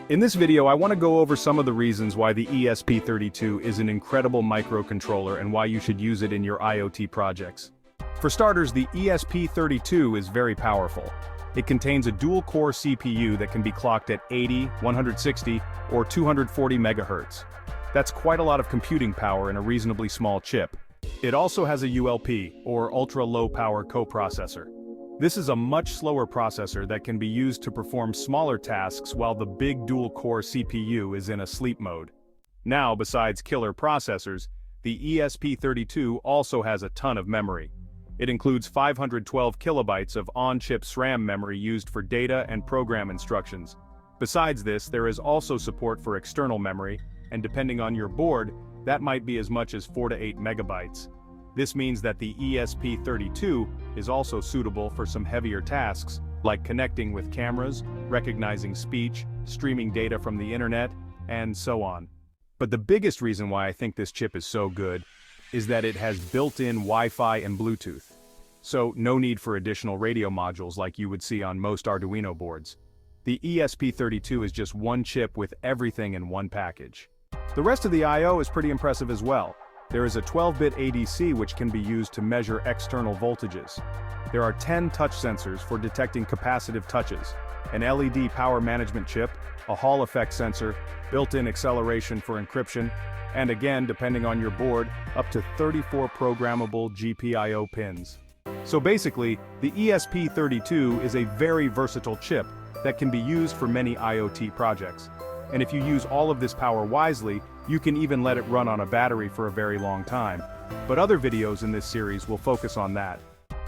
In this video, I want to go over some of the reasons why the ESP32 is an incredible microcontroller and why you should use it in your IoT projects. For starters, the ESP32 is very powerful. It contains a dual-core CPU that can be clocked at 80, 160, or 240 MHz. That's quite a lot of computing power in a reasonably small chip. It also has a ULP, or ultra-low power coprocessor. This is a much slower processor that can be used to perform smaller tasks while the big dual-core CPU is in a sleep mode. Now, besides killer processors, the ESP32 also has a ton of memory. It includes 512 kilobytes of on-chip SRAM memory used for data and program instructions. Besides this, there is also support for external memory, and depending on your board, that might be as much as 4 to 8 megabytes. This means that the ESP32 is also suitable for some heavier tasks, like connecting with cameras, recognizing speech, streaming data from the internet, and so on. But the biggest reason why I think this chip is so good is that it has built-in Wi-Fi and Bluetooth. So no need for additional radio modules like you would see on most Arduino boards. The ESP32 is just one chip with everything in one package. The rest of the I/O is pretty impressive as well. There is a 12-bit ADC which can be used to measure external voltages. There are 10 touch sensors for detecting capacitive touches, an LED power management chip, a Hall effect sensor, built-in acceleration for encryption, and again, depending on your board, up to 34 programmable GPIO pins. So basically, the ESP32 is a very versatile chip that can be used for many IoT projects. And if you use all of this power wisely, you can even let it run on a battery for a very long time. But other videos in this series will focus on that.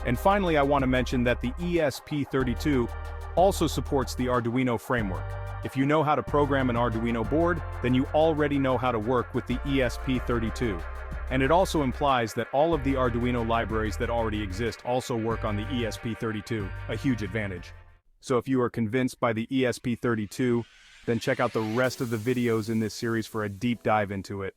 And finally, I want to mention that the ESP32 also supports the Arduino framework. If you know how to program an Arduino board, then you already know how to work with the ESP32. And it also implies that all of the Arduino libraries that already exist also work on the ESP32, a huge advantage. So if you are convinced by the ESP32, then check out the rest of the videos in this series for a deep dive into it.